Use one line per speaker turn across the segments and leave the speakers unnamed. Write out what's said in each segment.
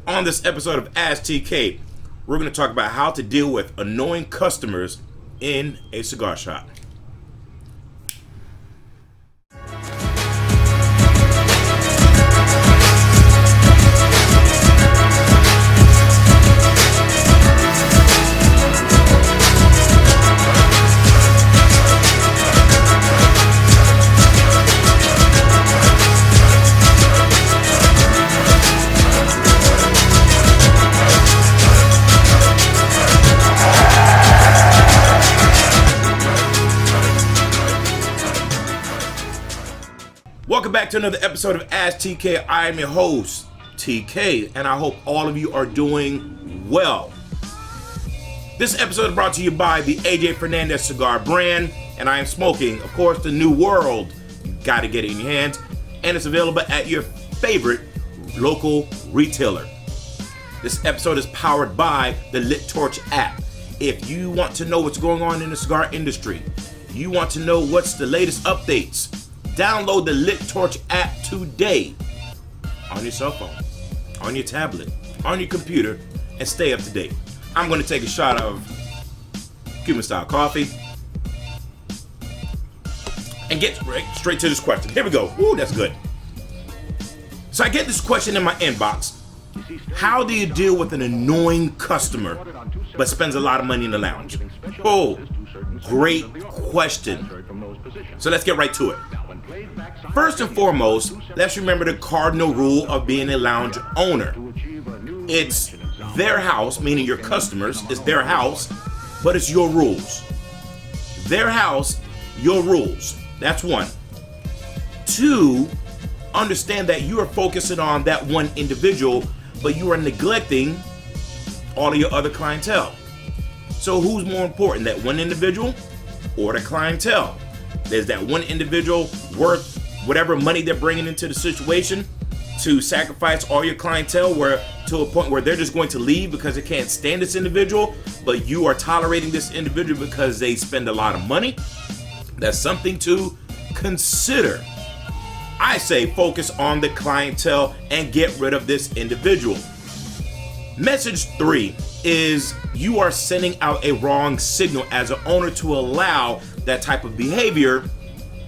On this episode of Ask TK, we're going to talk about how to deal with annoying customers in a cigar shop. Welcome back to another episode of Ask TK. I am your host, TK, and I hope all of you are doing well. This episode is brought to you by the AJ Fernandez cigar brand, and I am smoking, of course, the New World. You gotta get it in your hands, and it's available at your favorite local retailer. This episode is powered by the Lit Torch app. If you want to know what's going on in the cigar industry, you want to know what's the latest updates, download the Lit Torch app today on your cell phone, on your tablet, on your computer, and stay up to date. I'm going to take a shot of Cuban style coffee and get straight to this question. Here we go. Ooh, that's good. So I get this question in my inbox. How do you deal with an annoying customer but spends a lot of money in the lounge? Oh, great question. So let's get right to it. First and foremost, let's remember the cardinal rule of being a lounge owner. It's their house, meaning your customers, it's their house, but it's your rules. Their house, your rules. That's one. Two, understand that you are focusing on that one individual, but you are neglecting all of your other clientele. So who's more important, that one individual or the clientele? There's that one individual worth whatever money they're bringing into the situation to sacrifice all your clientele to a point where they're just going to leave because they can't stand this individual, but you are tolerating this individual because they spend a lot of money? That's something to consider. I say focus on the clientele and get rid of this individual. Message 3 is you are sending out a wrong signal as an owner to allow that type of behavior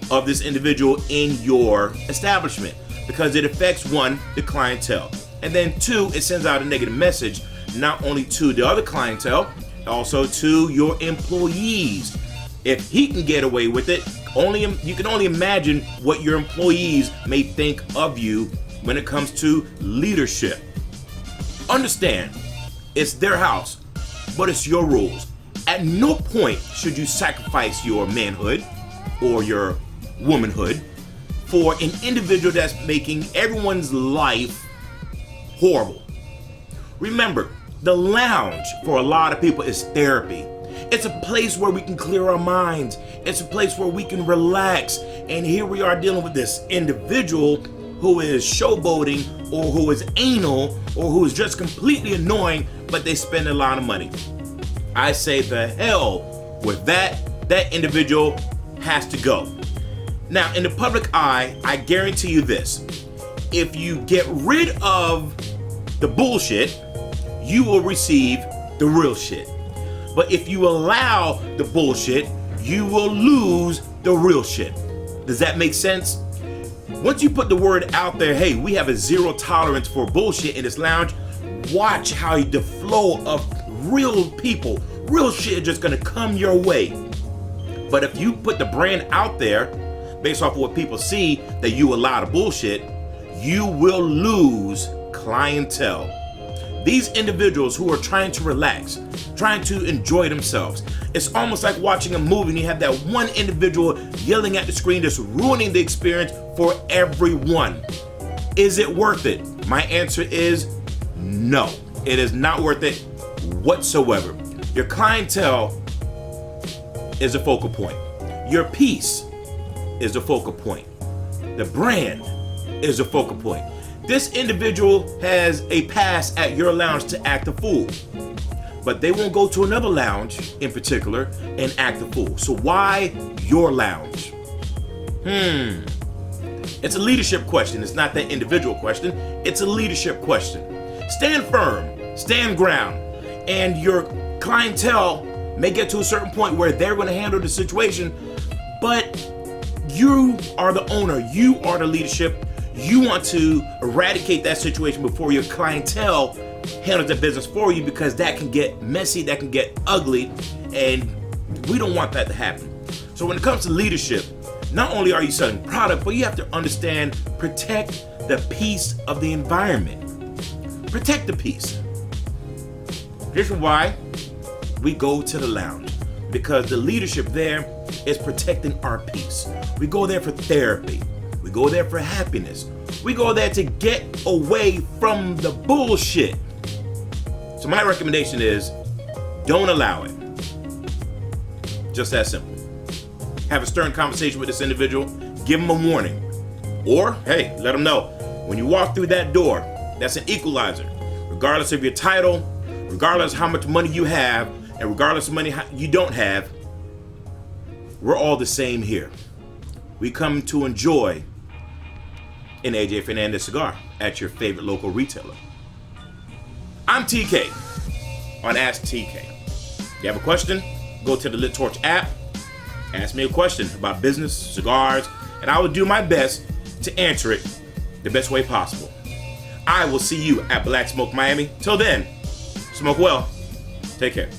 of this individual in your establishment, because it affects, one, the clientele, and then two, it sends out a negative message not only to the other clientele, also to your employees. If he can get away with it, you can only imagine what your employees may think of you when it comes to leadership. Understand, it's their house, but it's your rules. At no point should you sacrifice your manhood or your womanhood for an individual that's making everyone's life horrible. Remember, the lounge for a lot of people is therapy. It's a place where we can clear our minds. It's a place where we can relax. And here we are dealing with this individual who is showboating or who is anal or who is just completely annoying, but they spend a lot of money. I say the hell with that. That individual has to go. Now, in the public eye, I guarantee you this. If you get rid of the bullshit, you will receive the real shit. But if you allow the bullshit, you will lose the real shit. Does that make sense? Once you put the word out there, hey, we have a zero tolerance for bullshit in this lounge, watch how the flow of real people, real shit is just gonna come your way. But if you put the brand out there based off of what people see that you allow the bullshit, you will lose clientele. These individuals who are trying to relax, trying to enjoy themselves, it's almost like watching a movie and you have that one individual yelling at the screen that's ruining the experience for everyone. Is it worth it? My answer is no. It is not worth it whatsoever. Your clientele is a focal point. Your peace is the focal point. The brand is the focal point. This individual has a pass at your lounge to act a fool, but they won't go to another lounge in particular and act a fool. So why your lounge? It's a leadership question. It's not that individual question. It's a leadership question. stand firm, stand ground, and your clientele may get to a certain point where they're going to handle the situation, but you are the owner, you are the leadership. You want to eradicate that situation before your clientele handles the business for you, because that can get messy, that can get ugly, and we don't want that to happen. So when it comes to leadership, not only are you selling product, but you have to understand, protect the peace of the environment. Protect the peace. This is why we go to the lounge, because the leadership there is protecting our peace. We go there for therapy. We go there for happiness. We go there to get away from the bullshit. So my recommendation is, don't allow it. Just that simple. Have a stern conversation with this individual. Give them a warning. Or, hey, let them know. When you walk through that door, that's an equalizer. Regardless of your title, regardless of how much money you have, and regardless of money you don't have, we're all the same here. We come to enjoy an AJ Fernandez cigar at your favorite local retailer. I'm TK on Ask TK. You have a question? Go to the Lit Torch app, ask me a question about business, cigars, and I will do my best to answer it the best way possible. I will see you at Black Smoke Miami. Till then, smoke well. Take care.